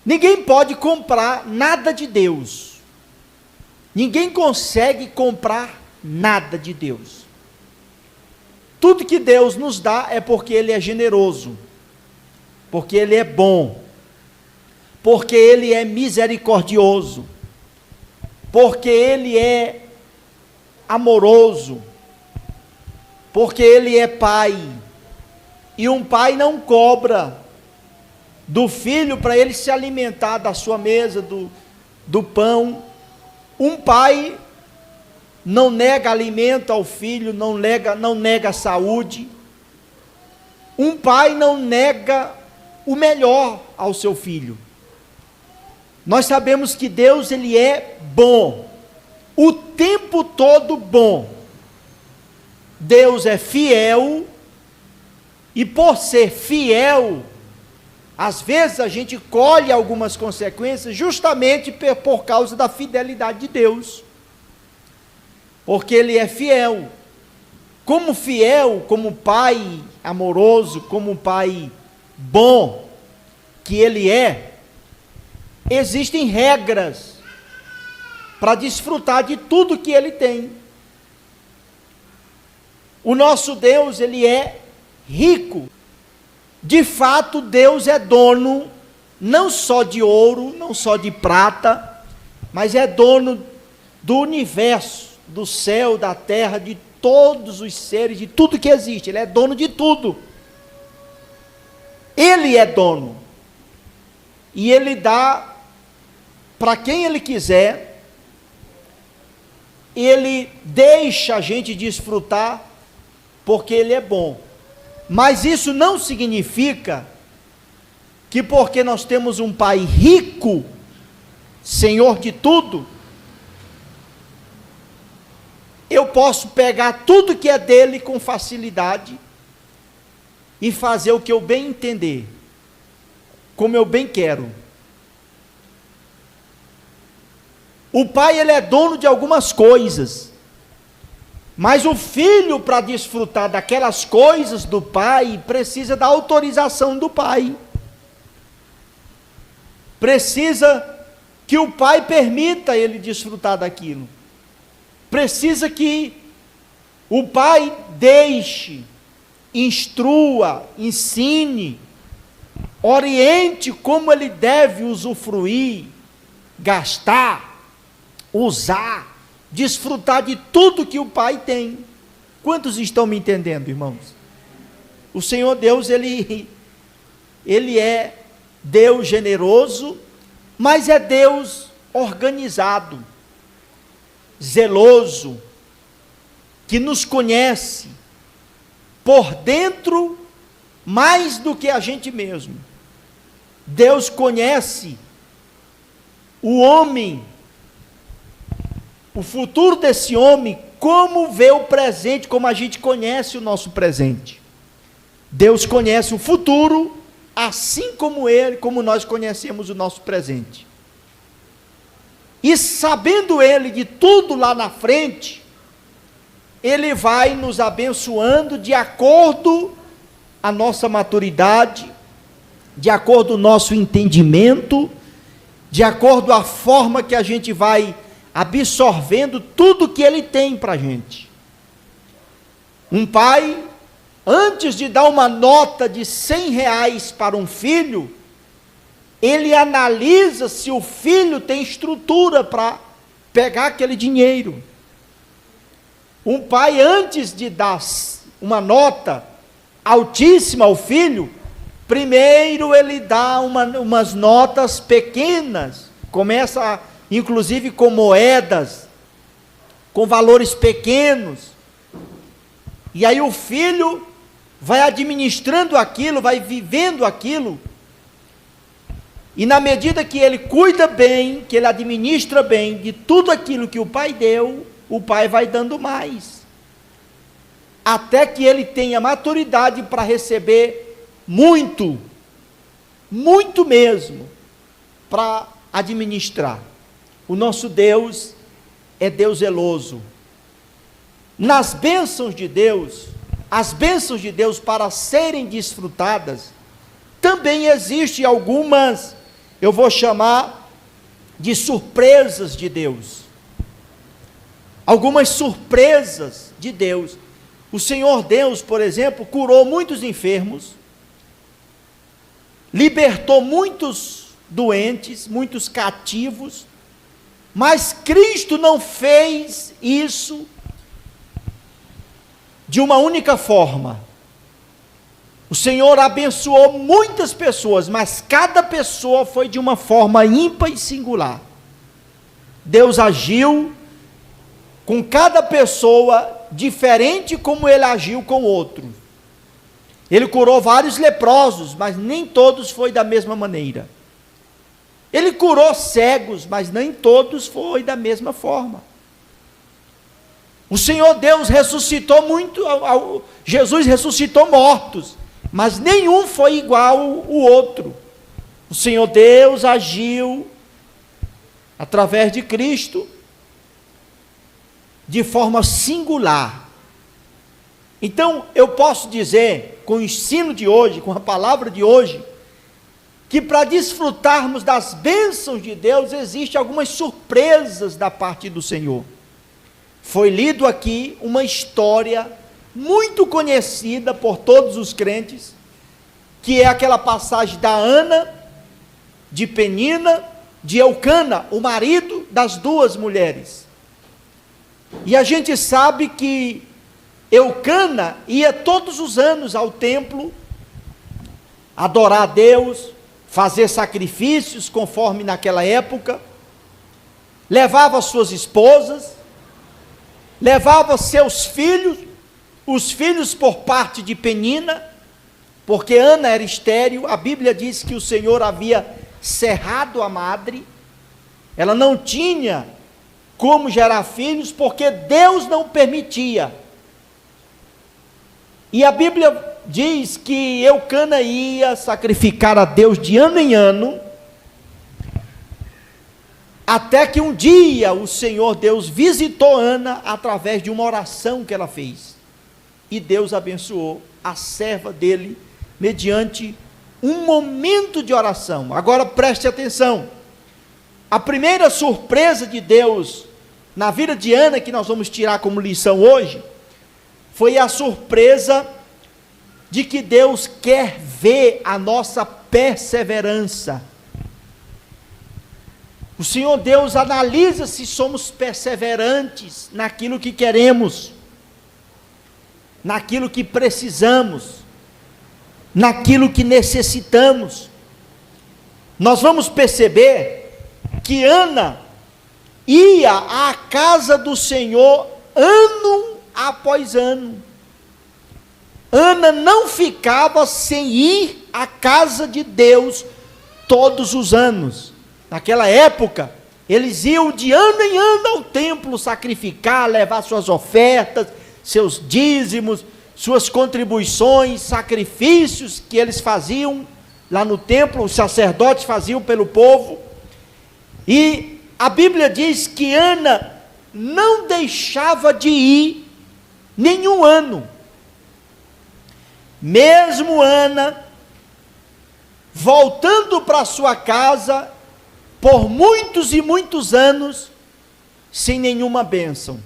Ninguém pode comprar nada de Deus. Ninguém consegue comprar nada de Deus. Tudo que Deus nos dá é porque Ele é generoso, porque Ele é bom, porque Ele é misericordioso, porque Ele é amoroso, porque Ele é Pai. E um pai não cobra do filho para ele se alimentar da sua mesa, do pão. Um pai não nega alimento ao filho, não nega saúde. Um pai não nega o melhor ao seu filho. Nós sabemos que Deus, Ele é bom, o tempo todo bom. Deus é fiel, e por ser fiel, às vezes a gente colhe algumas consequências justamente por causa da fidelidade de Deus, porque Ele é fiel. Como fiel, como pai amoroso, como pai bom que Ele é, existem regras para desfrutar de tudo que Ele tem. O nosso Deus, Ele é rico. De fato, Deus é dono não só de ouro, não só de prata, mas é dono do universo, do céu, da terra, de todos os seres, de tudo que existe. Ele é dono de tudo. Ele é dono. E Ele dá para quem Ele quiser. Ele deixa a gente desfrutar, porque Ele é bom. Mas isso não significa que porque nós temos um Pai rico, Senhor de tudo, eu posso pegar tudo que é dele com facilidade e fazer o que eu bem entender, como eu bem quero. O Pai, Ele é dono de algumas coisas, mas o filho, para desfrutar daquelas coisas do pai, precisa da autorização do pai. Precisa que o pai permita ele desfrutar daquilo. Precisa que o pai deixe, instrua, ensine, oriente como ele deve usufruir, gastar, usar, desfrutar de tudo que o Pai tem. Quantos estão me entendendo, irmãos? O Senhor Deus, Ele é Deus generoso, mas é Deus organizado, zeloso, que nos conhece por dentro mais do que a gente mesmo. Deus conhece o homem, o futuro desse homem, como vê o presente, como a gente conhece o nosso presente. Deus conhece o futuro, assim como nós conhecemos o nosso presente. E sabendo Ele de tudo lá na frente, Ele vai nos abençoando de acordo a nossa maturidade, de acordo ao nosso entendimento, de acordo à forma que a gente vai absorvendo tudo que Ele tem para a gente. Um pai, antes de dar uma nota de R$100 para um filho, ele analisa se o filho tem estrutura para pegar aquele dinheiro. Um pai, antes de dar uma nota altíssima ao filho, primeiro ele dá umas notas pequenas, começa inclusive com moedas, com valores pequenos, e aí o filho vai administrando aquilo, vai vivendo aquilo, e na medida que ele cuida bem, que ele administra bem de tudo aquilo que o pai deu, o pai vai dando mais, até que ele tenha maturidade para receber muito, muito mesmo, para administrar. O nosso Deus é Deus zeloso. Nas bênçãos de Deus, as bênçãos de Deus para serem desfrutadas, também existem algumas, eu vou chamar de surpresas de Deus. Algumas surpresas de Deus. O Senhor Deus, por exemplo, curou muitos enfermos, libertou muitos doentes, muitos cativos, mas Cristo não fez isso de uma única forma. O Senhor abençoou muitas pessoas, mas cada pessoa foi de uma forma ímpar e singular. Deus agiu com cada pessoa diferente como ele agiu com o outro. Ele curou vários leprosos, mas nem todos foi da mesma maneira. Ele curou cegos, mas nem todos foi da mesma forma. O Senhor Deus ressuscitou Jesus ressuscitou mortos, mas nenhum foi igual ao outro. O Senhor Deus agiu através de Cristo de forma singular. Então, eu posso dizer, com o ensino de hoje, com a palavra de hoje, que para desfrutarmos das bênçãos de Deus, existem algumas surpresas da parte do Senhor. Foi lido aqui uma história muito conhecida por todos os crentes, que é aquela passagem da Ana, de Penina, de Eucana, o marido das duas mulheres. E a gente sabe que Eucana ia todos os anos ao templo, adorar a Deus, fazer sacrifícios, conforme naquela época, levava suas esposas, levava seus filhos, os filhos por parte de Penina, porque Ana era estéril. A Bíblia diz que o Senhor havia cerrado a madre, ela não tinha como gerar filhos, porque Deus não permitia. E a Bíblia diz que Eucana ia sacrificar a Deus de ano em ano, até que um dia o Senhor Deus visitou Ana através de uma oração que ela fez, e Deus abençoou a serva dele mediante um momento de oração. Agora preste atenção, a primeira surpresa de Deus na vida de Ana, que nós vamos tirar como lição hoje, foi a surpresa de que Deus quer ver a nossa perseverança. O Senhor Deus analisa se somos perseverantes naquilo que queremos, naquilo que precisamos, naquilo que necessitamos. Nós vamos perceber que Ana ia à casa do Senhor ano após ano. Ana não ficava sem ir à casa de Deus todos os anos. Naquela época, eles iam de ano em ano ao templo sacrificar, levar suas ofertas, seus dízimos, suas contribuições, sacrifícios que eles faziam lá no templo, os sacerdotes faziam pelo povo. E a Bíblia diz que Ana não deixava de ir nenhum ano. Mesmo Ana voltando para sua casa por muitos e muitos anos, sem nenhuma bênção,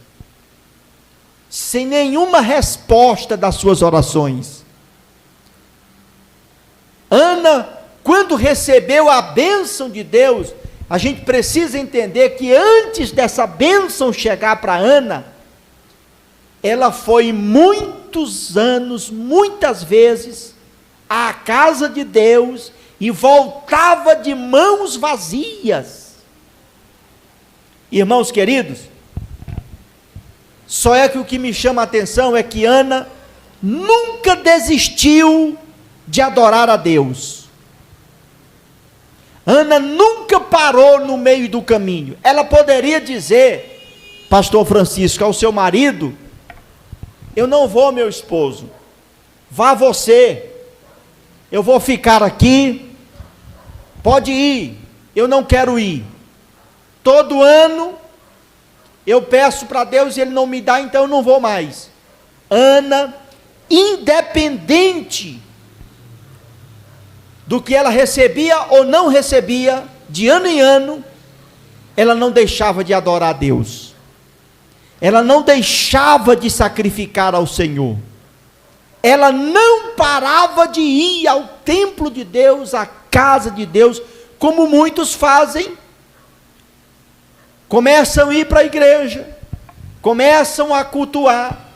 sem nenhuma resposta das suas orações. Ana, quando recebeu a bênção de Deus, a gente precisa entender que antes dessa bênção chegar para Ana, ela foi muitos anos, muitas vezes, à casa de Deus, e voltava de mãos vazias. Irmãos queridos, só é que o que me chama a atenção é que Ana nunca desistiu de adorar a Deus. Ana nunca parou no meio do caminho. Ela poderia dizer, pastor Francisco, ao seu marido: eu não vou, meu esposo, vá você, eu vou ficar aqui, pode ir, eu não quero ir. Todo ano eu peço para Deus e Ele não me dá, então eu não vou mais. Ana, independente do que ela recebia ou não recebia, de ano em ano, ela não deixava de adorar a Deus, ela não deixava de sacrificar ao Senhor, ela não parava de ir ao templo de Deus, à casa de Deus, como muitos fazem. Começam a ir para a igreja, começam a cultuar,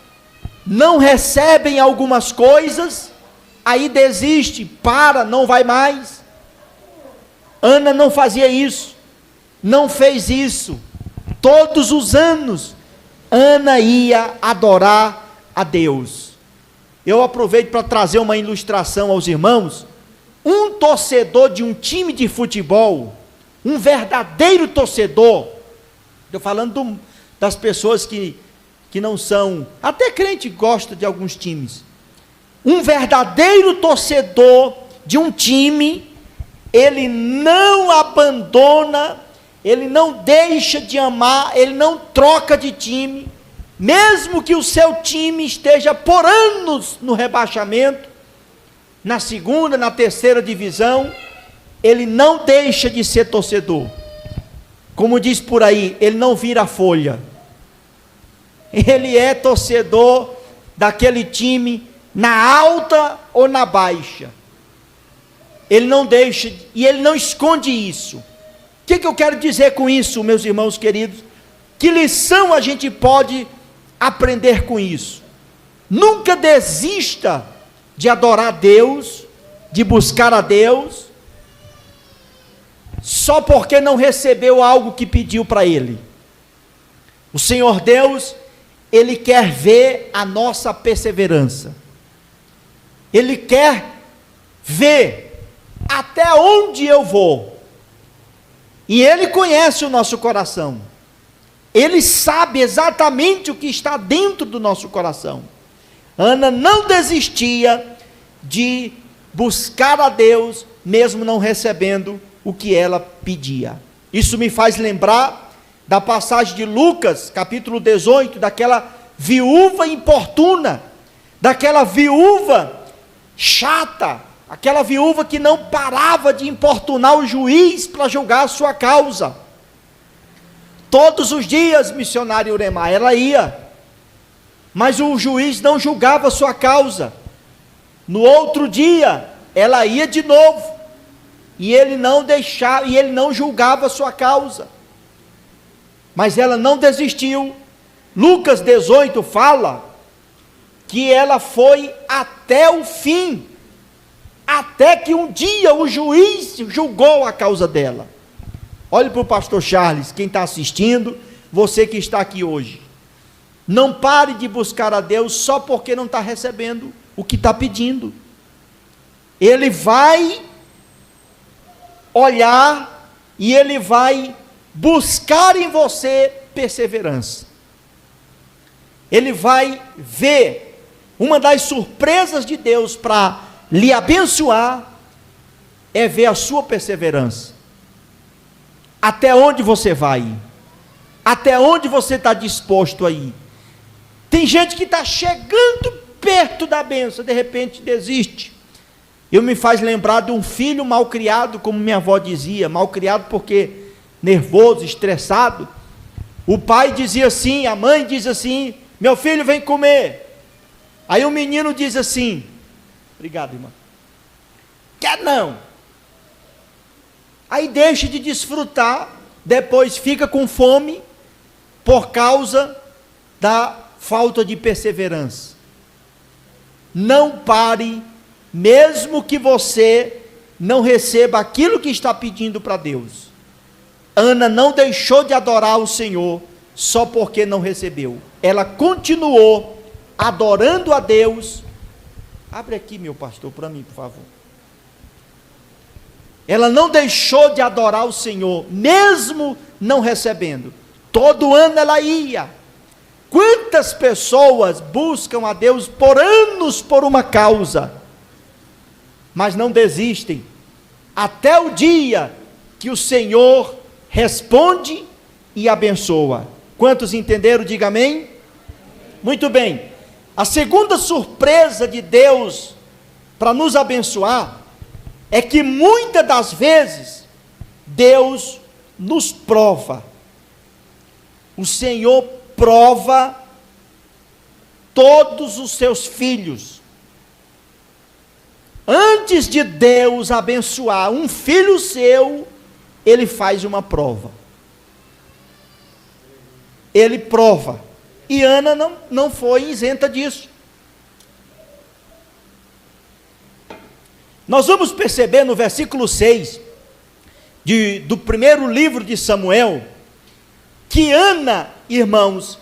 não recebem algumas coisas, aí desiste, para, não vai mais. Ana não fazia isso, não fez isso. Todos os anos, Ana ia adorar a Deus. Eu aproveito para trazer uma ilustração aos irmãos. Um torcedor de um time de futebol, um verdadeiro torcedor, estou falando das pessoas que não são, até crente gosta de alguns times. Um verdadeiro torcedor de um time, ele não abandona, ele não deixa de amar, ele não troca de time, mesmo que o seu time esteja por anos no rebaixamento, na segunda, na terceira divisão, ele não deixa de ser torcedor. Como diz por aí, ele não vira folha, ele é torcedor daquele time, na alta ou na baixa, ele não deixa, e ele não esconde isso. O que eu quero dizer com isso, meus irmãos queridos? Que lição a gente pode aprender com isso? Nunca desista de adorar a Deus, de buscar a Deus, só porque não recebeu algo que pediu para Ele. O Senhor Deus, Ele quer ver a nossa perseverança, Ele quer ver até onde eu vou, e Ele conhece o nosso coração, Ele sabe exatamente o que está dentro do nosso coração. Ana não desistia de buscar a Deus, mesmo não recebendo o que ela pedia. Isso me faz lembrar da passagem de Lucas, capítulo 18, daquela viúva importuna, daquela viúva chata, aquela viúva que não parava de importunar o juiz para julgar a sua causa. Todos os dias, missionário Uremar, ela ia, mas o juiz não julgava a sua causa. No outro dia, ela ia de novo, e ele não deixava, e ele não julgava a sua causa, mas ela não desistiu. Lucas 18 fala que ela foi até o fim, até que um dia o juiz julgou a causa dela. Olhe para o pastor Charles, quem está assistindo, você que está aqui hoje, não pare de buscar a Deus só porque não está recebendo o que está pedindo. Ele vai olhar e Ele vai buscar em você perseverança. Ele vai ver, uma das surpresas de Deus para lhe abençoar, é ver a sua perseverança. Até onde você vai ir? Até onde você está disposto a ir? Tem gente que está chegando perto da bênção, de repente desiste. Eu me faz lembrar de um filho mal criado, como minha avó dizia, mal criado porque nervoso, estressado. O pai dizia assim, a mãe diz assim: meu filho, vem comer. Aí o menino diz assim: obrigado, irmã. Quer não. Aí deixa de desfrutar, depois fica com fome, por causa da falta de perseverança. Não pare, mesmo que você não receba aquilo que está pedindo para Deus. Ana não deixou de adorar o Senhor, só porque não recebeu. Ela continuou adorando a Deus. Abre aqui, meu pastor, para mim, por favor. Ela não deixou de adorar o Senhor, mesmo não recebendo. Todo ano ela ia. Quantas pessoas buscam a Deus por anos por uma causa, mas não desistem, até o dia que o Senhor responde e abençoa. Quantos entenderam? Diga amém. Muito bem. A segunda surpresa de Deus para nos abençoar é que muitas das vezes Deus nos prova. O Senhor prova todos os seus filhos. Antes de Deus abençoar um filho seu, Ele faz uma prova. Ele prova. E Ana não foi isenta disso. Nós vamos perceber no versículo 6 do primeiro livro de Samuel, que Ana, irmãos,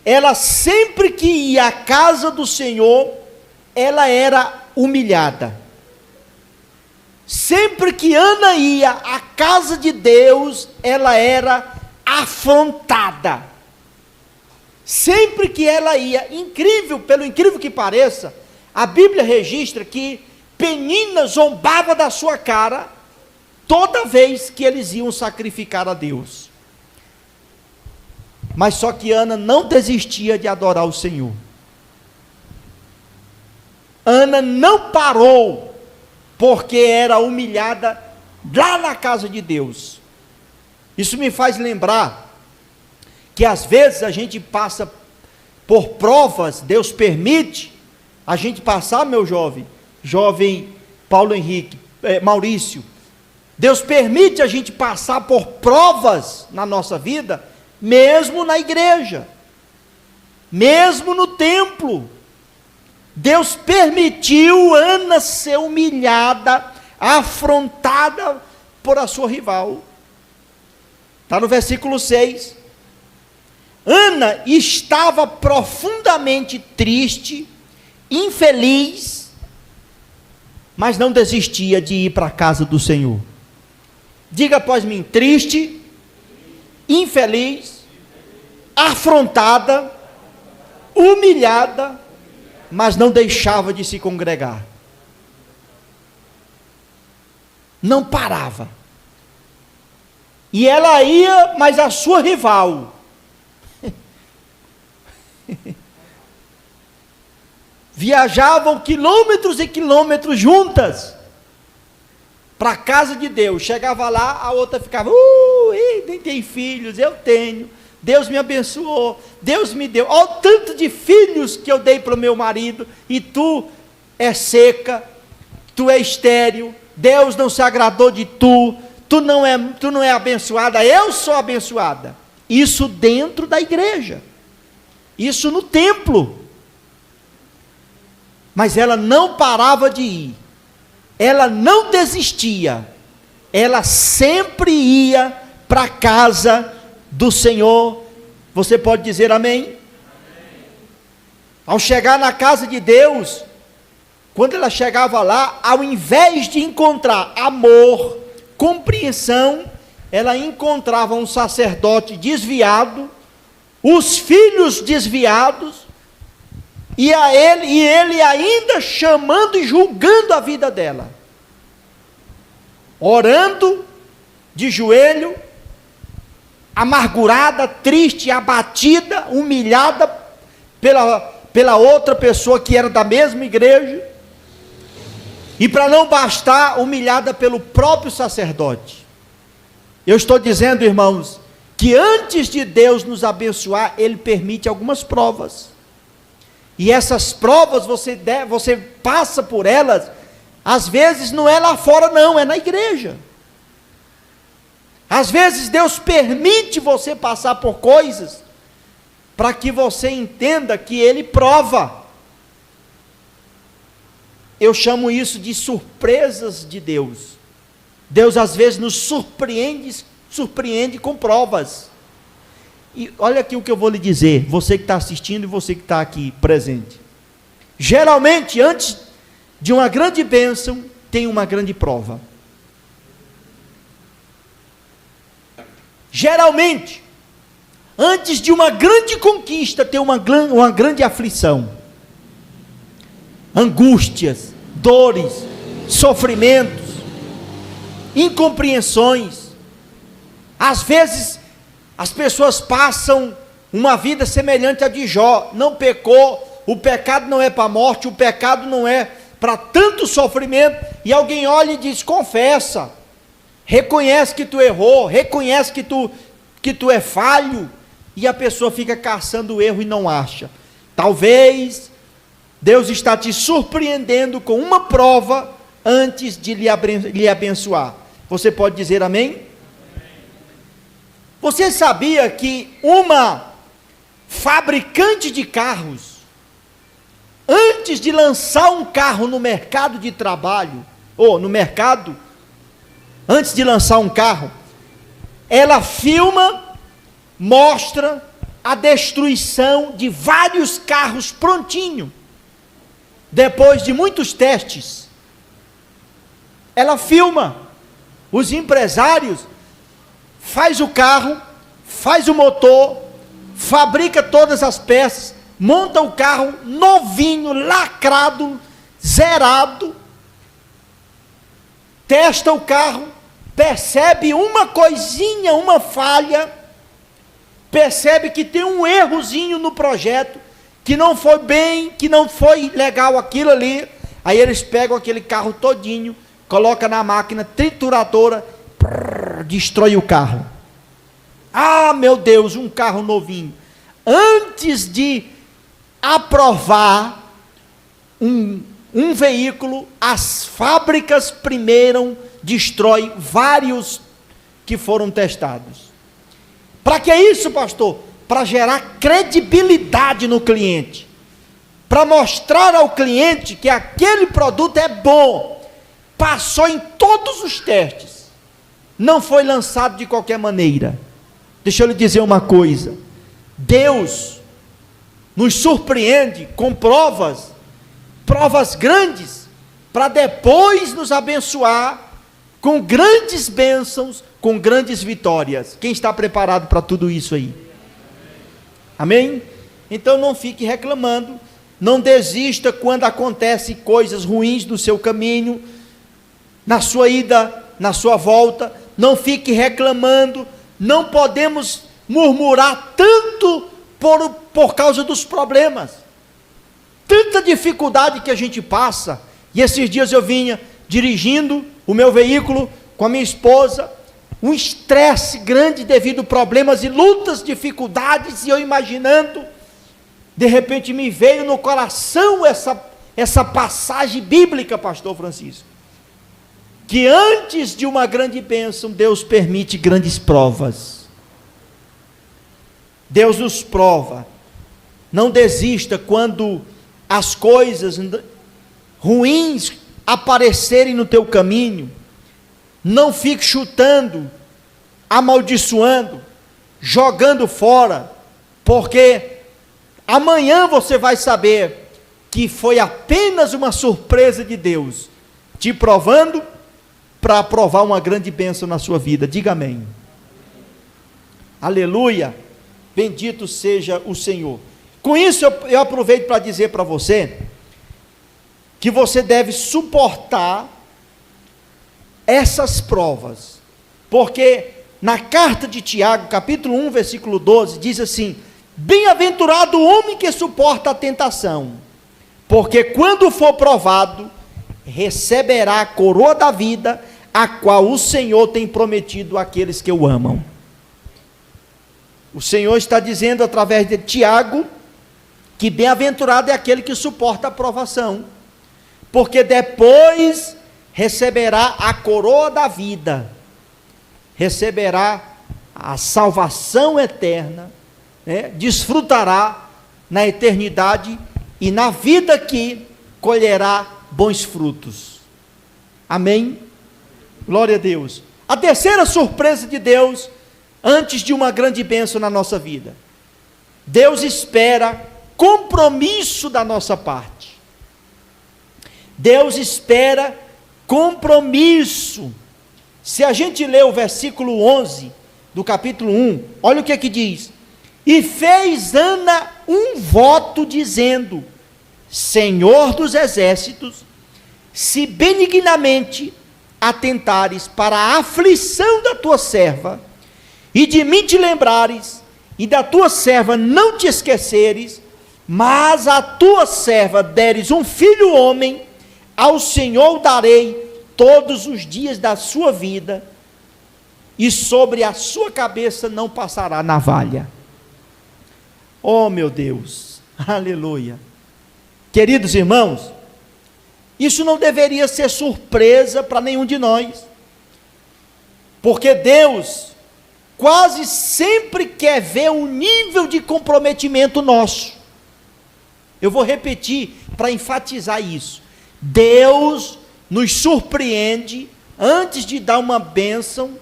ela sempre que ia à casa do Senhor, ela era humilhada. Sempre que Ana ia à casa de Deus, ela era afrontada. Sempre que ela ia, pelo incrível que pareça, a Bíblia registra que Penina zombava da sua cara toda vez que eles iam sacrificar a Deus. Mas só que Ana não desistia de adorar o Senhor. Ana não parou, porque era humilhada lá na casa de Deus. Isso me faz lembrar que às vezes a gente passa por provas, Deus permite a gente passar, meu jovem Paulo Henrique, Maurício, Deus permite a gente passar por provas na nossa vida, mesmo na igreja, mesmo no templo. Deus permitiu Ana ser humilhada, afrontada por a sua rival. Está no versículo 6. Ana estava profundamente triste, infeliz, mas não desistia de ir para a casa do Senhor. Diga após mim: triste, infeliz, afrontada, humilhada, mas não deixava de se congregar. Não parava. E ela ia, mas a sua rival viajavam quilômetros e quilômetros juntas para a casa de Deus. Chegava lá, a outra ficava: nem tem filhos, eu tenho. Deus me abençoou, Deus me deu. Olha o tanto de filhos que eu dei para o meu marido, e tu é seca, tu é estéril, Deus não se agradou de tu não é abençoada, eu sou abençoada. Isso dentro da igreja, isso no templo. Mas ela não parava de ir, ela não desistia, ela sempre ia para a casa do Senhor. Você pode dizer amém? Amém? Ao chegar na casa de Deus, quando ela chegava lá, ao invés de encontrar amor, compreensão, ela encontrava um sacerdote desviado, os filhos desviados, e ele ainda chamando e julgando a vida dela, orando de joelho, amargurada, triste, abatida, humilhada pela outra pessoa que era da mesma igreja, e para não bastar, humilhada pelo próprio sacerdote. Eu estou dizendo, irmãos, que antes de Deus nos abençoar, Ele permite algumas provas, e essas provas você passa por elas, às vezes não é lá fora não, é na igreja. Às vezes Deus permite você passar por coisas, para que você entenda que Ele prova. Eu chamo isso de surpresas de Deus. Deus às vezes nos surpreende com provas. E olha aqui o que eu vou lhe dizer, você que está assistindo e você que está aqui presente. Geralmente, antes de uma grande bênção, tem uma grande prova. Geralmente, antes de uma grande conquista, tem uma grande aflição, angústias, dores, sofrimentos, incompreensões. Às vezes, as pessoas passam uma vida semelhante à de Jó, não pecou, o pecado não é para a morte, o pecado não é para tanto sofrimento, e alguém olha e diz: confessa, reconhece que tu errou, reconhece que tu é falho, e a pessoa fica caçando o erro e não acha. Talvez Deus está te surpreendendo com uma prova antes de lhe abençoar. Você pode dizer amém? Você sabia que uma fabricante de carros, antes de lançar um carro no mercado de trabalho, ou no mercado, antes de lançar um carro, ela filma, mostra a destruição de vários carros prontinho, depois de muitos testes. Ela filma, os empresários faz o carro, faz o motor, fabrica todas as peças, monta o carro novinho, lacrado, zerado, testa o carro, percebe uma coisinha, uma falha, percebe que tem um errozinho no projeto, que não foi bem, que não foi legal aquilo ali, aí eles pegam aquele carro todinho, coloca na máquina trituradora, destrói o carro. Ah, meu Deus, um carro novinho. Antes de aprovar um veículo, as fábricas primeiro destroem vários que foram testados. Para que isso, pastor? Para gerar credibilidade no cliente, para mostrar ao cliente que aquele produto é bom, passou em todos os testes, não foi lançado de qualquer maneira. Deixa eu lhe dizer uma coisa: Deus nos surpreende com provas grandes, para depois nos abençoar com grandes bênçãos, com grandes vitórias. Quem está preparado para tudo isso aí? Amém? Então não fique reclamando, não desista quando acontecem coisas ruins no seu caminho, na sua ida, na sua volta. Não fique reclamando, não podemos murmurar tanto por causa dos problemas, tanta dificuldade que a gente passa. E esses dias eu vinha dirigindo o meu veículo com a minha esposa, um estresse grande devido a problemas e lutas, dificuldades, e eu imaginando, de repente me veio no coração essa passagem bíblica, pastor Francisco, que antes de uma grande bênção, Deus permite grandes provas. Deus nos prova. Não desista quando as coisas ruins aparecerem no teu caminho. Não fique chutando, amaldiçoando, jogando fora, porque amanhã você vai saber que foi apenas uma surpresa de Deus, te provando para provar uma grande bênção na sua vida. Diga amém. Aleluia, bendito seja o Senhor. Com isso eu aproveito para dizer para você, que você deve suportar essas provas, porque na carta de Tiago, capítulo 1, versículo 12, diz assim: bem-aventurado o homem que suporta a tentação, porque quando for provado, receberá a coroa da vida, a qual o Senhor tem prometido àqueles que o amam. O Senhor está dizendo através de Tiago, que bem-aventurado é aquele que suporta a provação, porque depois receberá a coroa da vida, receberá a salvação eterna, desfrutará na eternidade e na vida aqui colherá bons frutos. Amém? Glória a Deus. A terceira surpresa de Deus, antes de uma grande bênção na nossa vida, Deus espera compromisso da nossa parte. Deus espera compromisso. Se a gente ler o versículo 11 do capítulo 1, olha o que que diz: e fez Ana um voto dizendo: Senhor dos exércitos, se benignamente atentares para a aflição da tua serva, e de mim te lembrares, e da tua serva não te esqueceres, mas a tua serva deres um filho homem, ao Senhor darei todos os dias da sua vida, e sobre a sua cabeça não passará navalha. Oh meu Deus, aleluia. Queridos irmãos, isso não deveria ser surpresa para nenhum de nós, porque Deus quase sempre quer ver um nível de comprometimento nosso. Eu vou repetir para enfatizar isso. Deus nos surpreende antes de dar uma bênção,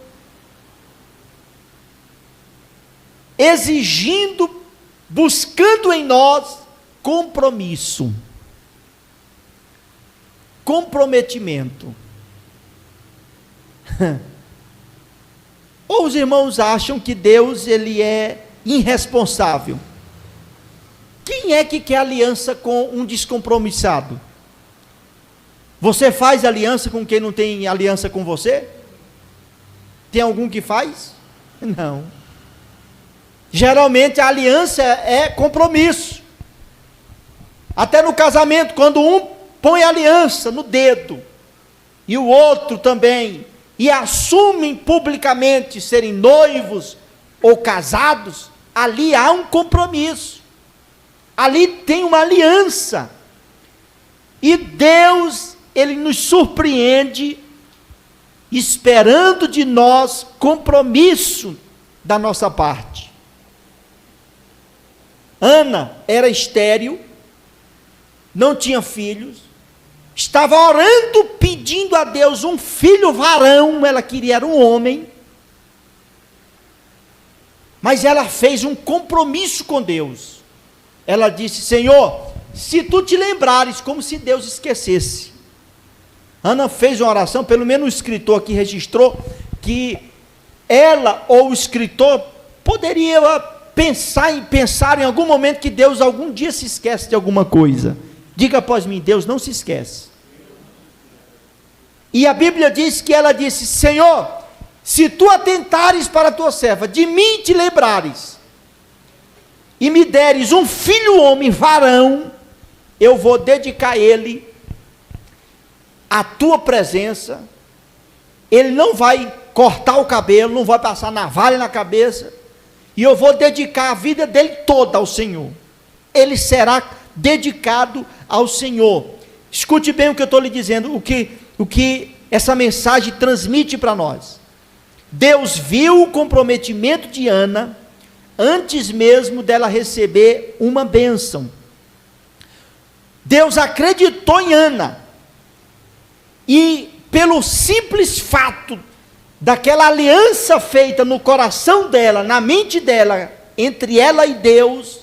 exigindo, buscando em nós compromisso, comprometimento. Ou os irmãos acham que Deus ele é irresponsável? Quem é que quer aliança com um descompromissado? Você faz aliança com quem não tem aliança com você? Tem algum que faz? Não. Geralmente a aliança é compromisso. Até no casamento, quando um põe aliança no dedo, e o outro também, e assumem publicamente serem noivos ou casados, ali há um compromisso, ali tem uma aliança, e Deus, Ele nos surpreende, esperando de nós compromisso da nossa parte. Ana era estéril, não tinha filhos, estava orando, pedindo a Deus um filho varão, ela queria era um homem, mas ela fez um compromisso com Deus. Ela disse: Senhor, se tu te lembrares, como se Deus esquecesse. Ana fez uma oração, pelo menos o escritor aqui registrou, que ela ou o escritor poderia pensar em algum momento que Deus algum dia se esquece de alguma coisa. Diga após mim: Deus não se esquece. E a Bíblia diz que ela disse: Senhor, se tu atentares para a tua serva, de mim te lembrares, e me deres um filho homem varão, eu vou dedicar ele à tua presença. Ele não vai cortar o cabelo, não vai passar navalha na cabeça, e eu vou dedicar a vida dele toda ao Senhor. Ele será dedicado ao Senhor. Escute bem o que eu estou lhe dizendo, o que essa mensagem transmite para nós. Deus viu o comprometimento de Ana antes mesmo dela receber uma bênção. Deus acreditou em Ana, e pelo simples fato daquela aliança feita no coração dela, na mente dela, entre ela e Deus,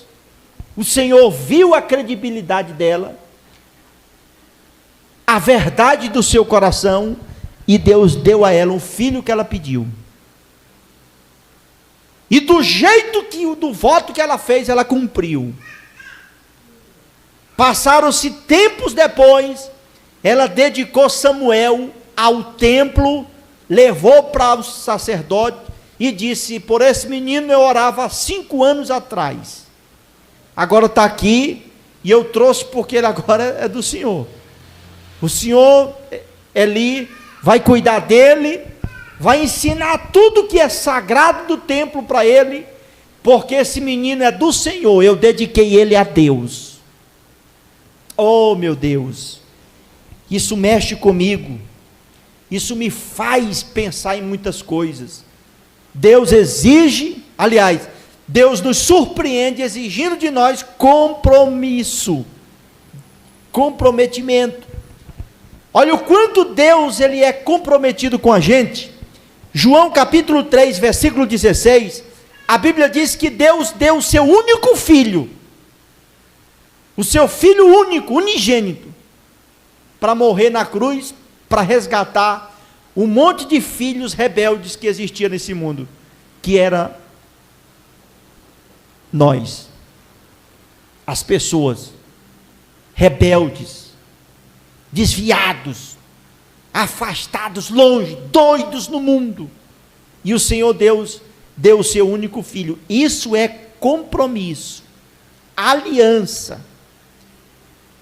o Senhor viu a credibilidade dela, a verdade do seu coração, e Deus deu a ela um filho que ela pediu. E do jeito do voto que ela fez, ela cumpriu. Passaram-se tempos depois, ela dedicou Samuel ao templo, levou para o sacerdote e disse: por esse menino eu orava há 5 anos atrás, agora está aqui, e eu trouxe porque ele agora é do Senhor. O Senhor, Eli, vai cuidar dele, vai ensinar tudo que é sagrado do templo para ele, porque esse menino é do Senhor, eu dediquei ele a Deus. Oh meu Deus, isso mexe comigo, isso me faz pensar em muitas coisas. Deus exige, aliás, Deus nos surpreende exigindo de nós compromisso, comprometimento. Olha o quanto Deus ele é comprometido com a gente. João capítulo 3, versículo 16, a Bíblia diz que Deus deu o seu único filho, o seu filho único, unigênito, para morrer na cruz, para resgatar um monte de filhos rebeldes que existia nesse mundo, que era nós, as pessoas rebeldes, desviados, afastados, longe, doidos no mundo, e o Senhor Deus deu o seu único filho. Isso é compromisso, aliança.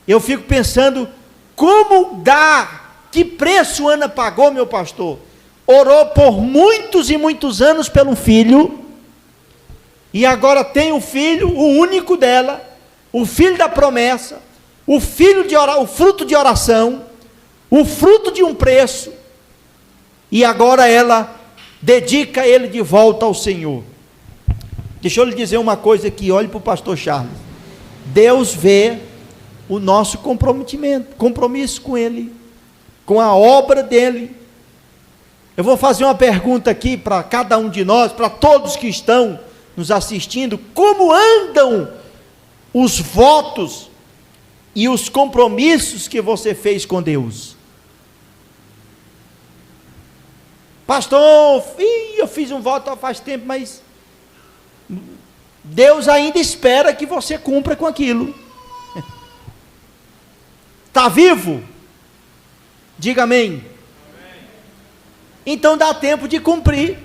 Eu fico pensando Como dar? Que preço Ana pagou, meu pastor? Orou por muitos e muitos anos pelo filho, e agora tem o filho, o único dela, o filho da promessa, o fruto de oração, o fruto de um preço, e agora ela dedica ele de volta ao Senhor. Deixa eu lhe dizer uma coisa aqui, olhe para o pastor Charles. Deus vê o nosso compromisso com ele, com a obra dele. Eu vou fazer uma pergunta aqui para cada um de nós, para todos que estão nos assistindo: como andam os votos e os compromissos que você fez com Deus? Pastor, eu fiz um voto faz tempo, mas Deus ainda espera que você cumpra com aquilo. Está vivo? Diga amém. Então dá tempo de cumprir.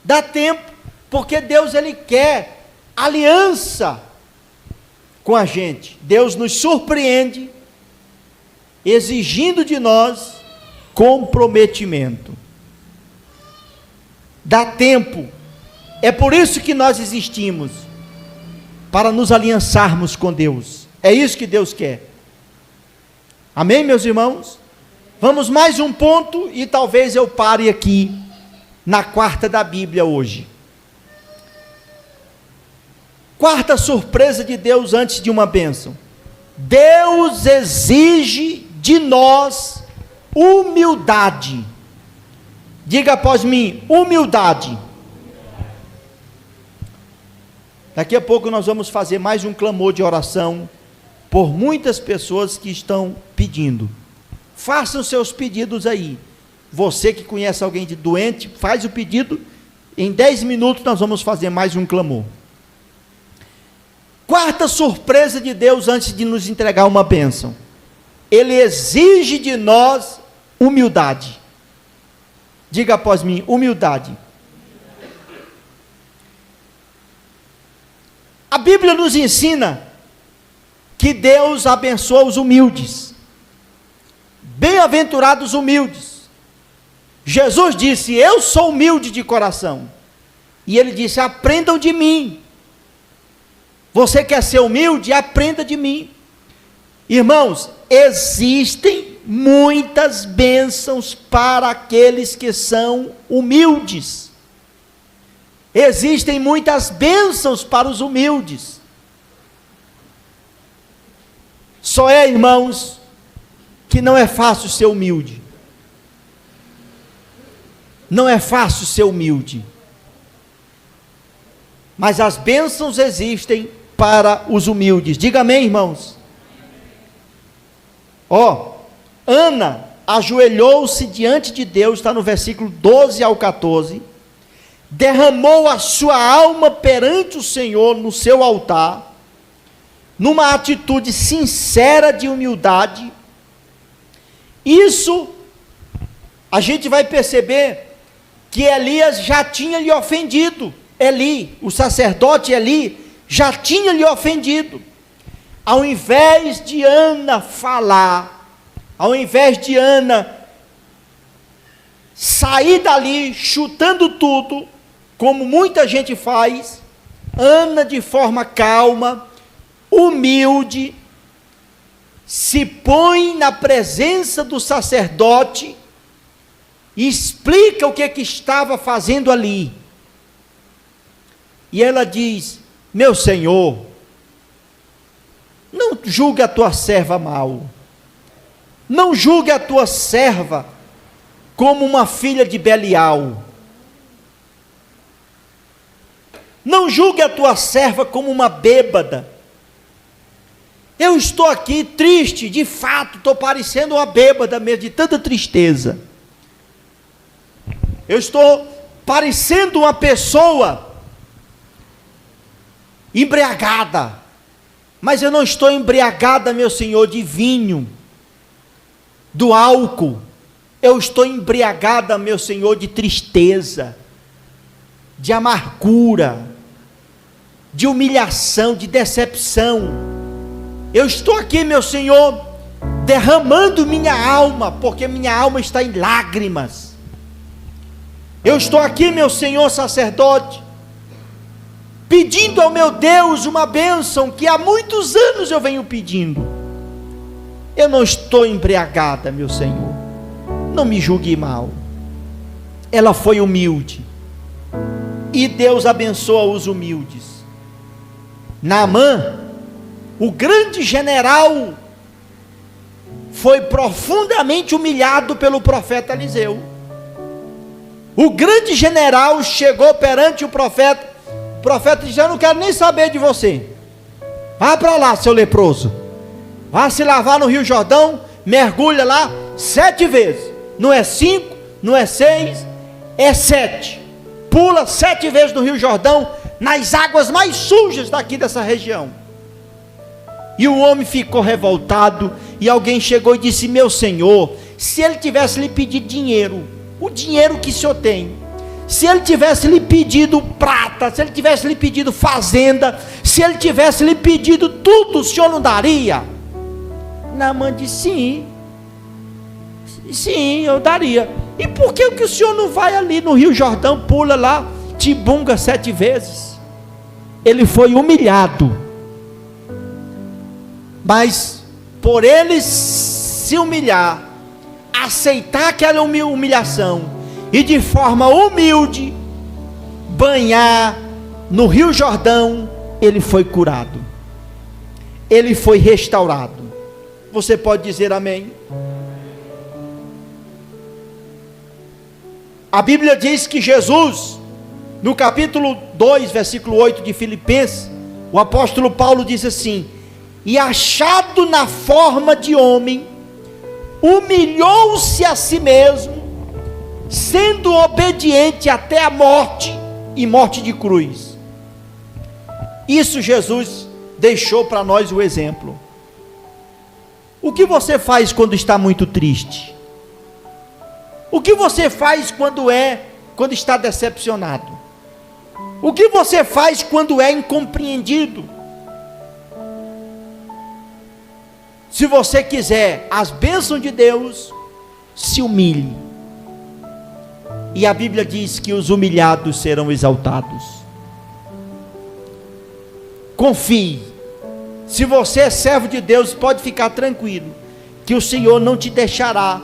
Dá tempo, porque Deus ele quer aliança com a gente. Deus nos surpreende, exigindo de nós comprometimento. Dá tempo. É por isso que nós existimos, para nos aliançarmos com Deus. É isso que Deus quer. Amém, meus irmãos? Vamos mais um ponto, e talvez eu pare aqui, na quarta da Bíblia hoje. Quarta surpresa de Deus antes de uma bênção. Deus exige de nós humildade. Diga após mim: humildade. Daqui a pouco nós vamos fazer mais um clamor de oração por muitas pessoas que estão pedindo. Façam seus pedidos aí. Você que conhece alguém de doente, faz o pedido. Em 10 minutos nós vamos fazer mais um clamor. Quarta surpresa de Deus antes de nos entregar uma bênção. Ele exige de nós humildade. Diga após mim: humildade. A Bíblia nos ensina que Deus abençoa os humildes. Bem-aventurados humildes. Jesus disse: eu sou humilde de coração. E ele disse: aprendam de mim. Você quer ser humilde? Aprenda de mim. Irmãos, existem muitas bênçãos para aqueles que são humildes. Existem muitas bênçãos para os humildes. Só é, irmãos, que não é fácil ser humilde. Não é fácil ser humilde. Mas as bênçãos existem para os humildes. Diga amém, irmãos. Ana ajoelhou-se diante de Deus, está no versículo 12 ao 14, derramou a sua alma perante o Senhor no seu altar, numa atitude sincera de humildade. Isso, a gente vai perceber que Elias já tinha lhe ofendido. Eli, o sacerdote Eli, já tinha lhe ofendido. Ao invés de Ana falar, ao invés de Ana sair dali chutando tudo, como muita gente faz, Ana, de forma calma, humilde, se põe na presença do sacerdote e explica o que estava fazendo ali. E ela diz: meu senhor, não julgue a tua serva mal, não julgue a tua serva como uma filha de Belial, não julgue a tua serva como uma bêbada. Eu estou aqui triste, de fato, estou parecendo uma bêbada mesmo, de tanta tristeza. Eu estou parecendo uma pessoa embriagada, mas eu não estou embriagada, meu Senhor, de vinho, do álcool. Eu estou embriagada, meu Senhor, de tristeza, de amargura, de humilhação, de decepção. Eu estou aqui, meu Senhor, derramando minha alma, porque minha alma está em lágrimas. Eu estou aqui, meu Senhor sacerdote, pedindo ao meu Deus uma bênção que há muitos anos eu venho pedindo. Eu não estou embriagada, meu Senhor, não me julgue mal. Ela foi humilde, e Deus abençoa os humildes. Naamã, o grande general, foi profundamente humilhado pelo profeta Eliseu. O grande general chegou perante o profeta disse: eu não quero nem saber de você, vá para lá, seu leproso, vá se lavar no Rio Jordão, mergulha lá 7 vezes, não é 5, não é 6, é 7, pula 7 vezes no Rio Jordão, nas águas mais sujas daqui dessa região. E o homem ficou revoltado, e alguém chegou e disse: meu senhor, se ele tivesse lhe pedido dinheiro, o dinheiro que o senhor tem, se ele tivesse lhe pedido prata, se ele tivesse lhe pedido fazenda, se ele tivesse lhe pedido tudo, o senhor não daria? Naamã disse: sim, eu daria. E por que o senhor não vai ali no Rio Jordão, pula lá, tibunga 7 vezes? Ele foi humilhado, mas por ele se humilhar, aceitar aquela humilhação, e de forma humilde banhar no Rio Jordão, ele foi curado, ele foi restaurado. Você pode dizer amém? A Bíblia diz que Jesus, no capítulo 2, versículo 8 de Filipenses, o apóstolo Paulo diz assim: e achado na forma de homem, humilhou-se a si mesmo, sendo obediente até a morte, e morte de cruz. Isso Jesus deixou para nós o exemplo. O que você faz quando está muito triste? O que você faz quando está decepcionado? O que você faz quando é incompreendido? Se você quiser as bênçãos de Deus, se humilhe. E a Bíblia diz que os humilhados serão exaltados. Confie. Se você é servo de Deus, pode ficar tranquilo, que o Senhor não te deixará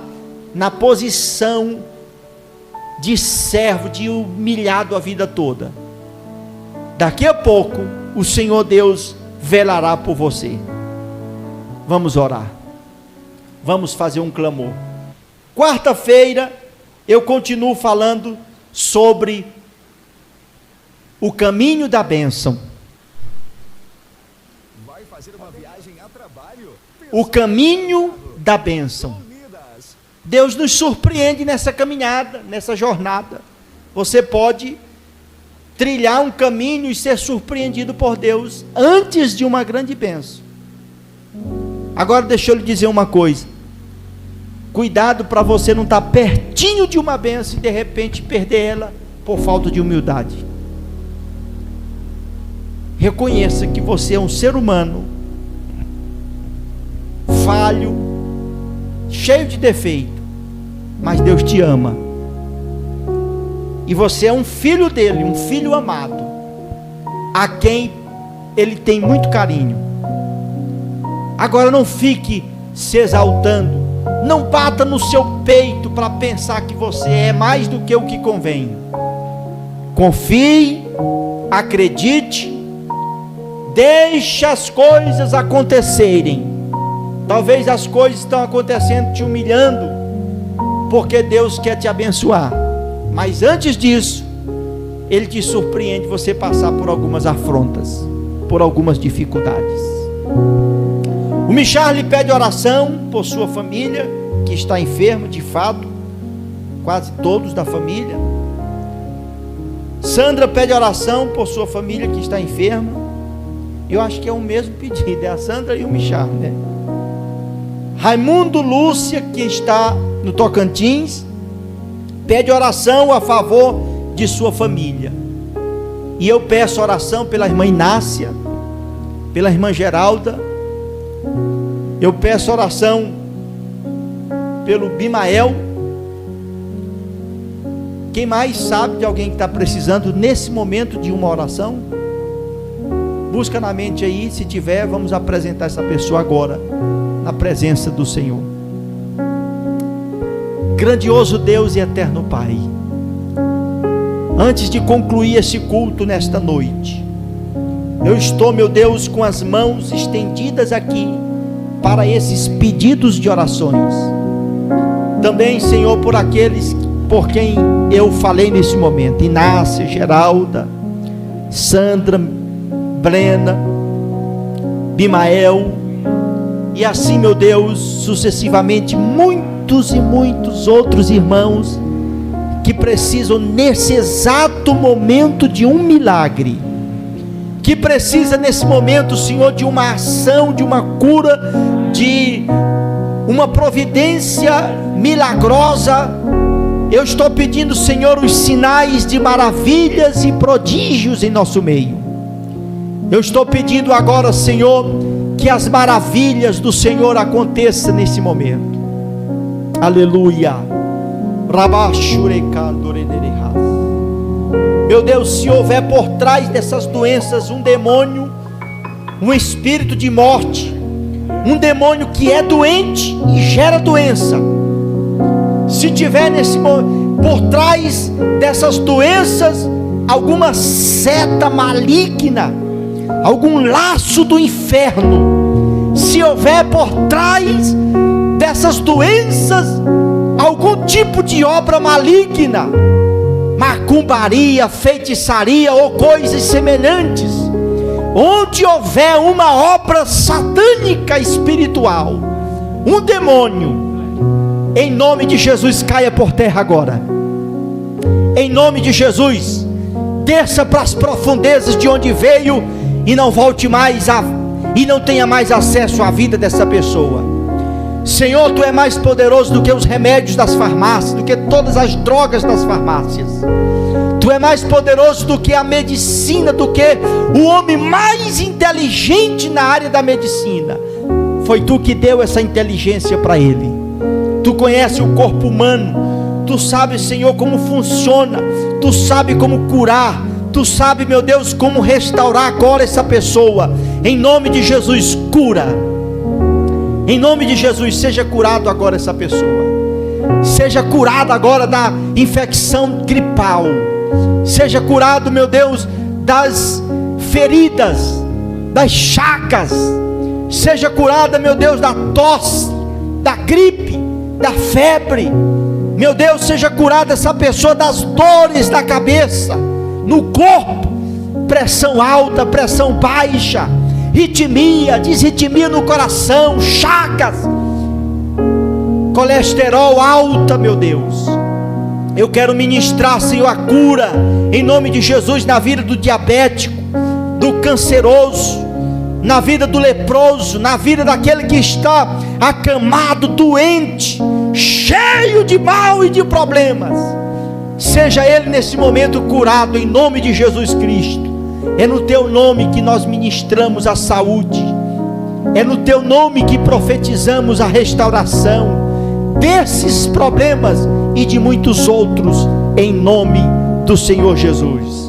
na posição de servo, de humilhado a vida toda. Daqui a pouco, o Senhor Deus velará por você. Vamos orar, vamos fazer um clamor. Quarta-feira eu continuo falando sobre o caminho da bênção. Vai fazer uma viagem a trabalho? O caminho da bênção. Deus nos surpreende nessa caminhada, nessa jornada. Você pode trilhar um caminho e ser surpreendido por Deus antes de uma grande bênção. Agora deixa eu lhe dizer uma coisa: cuidado para você não estar pertinho de uma bênção e de repente perder ela por falta de humildade. Reconheça que você é um ser humano falho, cheio de defeito, mas Deus te ama, e você é um filho dele, um filho amado, a quem ele tem muito carinho. Agora não fique se exaltando, não bata no seu peito para pensar que você é mais do que o que convém. Confie, acredite, deixe as coisas acontecerem. Talvez as coisas estão acontecendo te humilhando, porque Deus quer te abençoar, mas antes disso, Ele te surpreende você passar por algumas afrontas, por algumas dificuldades. O Michar lhe pede oração por sua família, que está enferma, de fato, quase todos da família. Sandra pede oração por sua família que está enferma. Eu acho que é o mesmo pedido, é a Sandra e o Michar, né? Raimundo Lúcia, que está no Tocantins, pede oração a favor de sua família. E eu peço oração pela irmã Inácia, pela irmã Geralda, Eu peço oração pelo Bimael. Quem mais sabe de alguém que está precisando nesse momento de uma oração? Busca na mente aí, se tiver, vamos apresentar essa pessoa agora, na presença do Senhor. Grandioso Deus e eterno Pai, antes de concluir esse culto nesta noite, eu estou, meu Deus, com as mãos estendidas aqui, para esses pedidos de orações. Também, Senhor, por aqueles por quem eu falei nesse momento: Inácia, Geralda, Sandra, Brena, Bimael, e assim, meu Deus, sucessivamente, muitos e muitos outros irmãos que precisam nesse exato momento de um milagre, que precisa nesse momento, Senhor, de uma ação, de uma cura, de uma providência milagrosa. Eu estou pedindo, Senhor, os sinais de maravilhas e prodígios em nosso meio. Eu estou pedindo agora, Senhor, que as maravilhas do Senhor aconteçam nesse momento. Aleluia. Meu Deus, se houver por trás dessas doenças um demônio, um espírito de morte, um demônio que é doente e gera doença, se tiver por trás dessas doenças alguma seta maligna, algum laço do inferno, se houver por trás dessas doenças algum tipo de obra maligna, macumbaria, feitiçaria ou coisas semelhantes, onde houver uma obra satânica espiritual, um demônio, em nome de Jesus, caia por terra agora. Em nome de Jesus, desça para as profundezas de onde veio e não volte mais e não tenha mais acesso à vida dessa pessoa. Senhor, Tu é mais poderoso do que os remédios das farmácias, do que todas as drogas das farmácias. Tu é mais poderoso do que a medicina, do que o homem mais inteligente na área da medicina. Foi Tu que deu essa inteligência para ele. Tu conhece o corpo humano, Tu sabe, Senhor, como funciona, Tu sabe como curar, Tu sabe, meu Deus, como restaurar agora essa pessoa. Em nome de Jesus, cura. Em nome de Jesus, seja curado agora essa pessoa. Seja curado agora da infecção gripal. Seja curado, meu Deus, das feridas, das chagas. Seja curada, meu Deus, da tosse, da gripe, da febre. Meu Deus, seja curada essa pessoa das dores da cabeça, no corpo, pressão alta, pressão baixa, ritmia, desritmia no coração, chagas, colesterol alta, meu Deus. Eu quero ministrar, Senhor, a cura, em nome de Jesus, na vida do diabético, do canceroso, na vida do leproso, na vida daquele que está acamado, doente, cheio de mal e de problemas. Seja ele nesse momento curado, em nome de Jesus Cristo. É no Teu nome que nós ministramos a saúde, é no Teu nome que profetizamos a restauração desses problemas e de muitos outros, em nome do Senhor Jesus.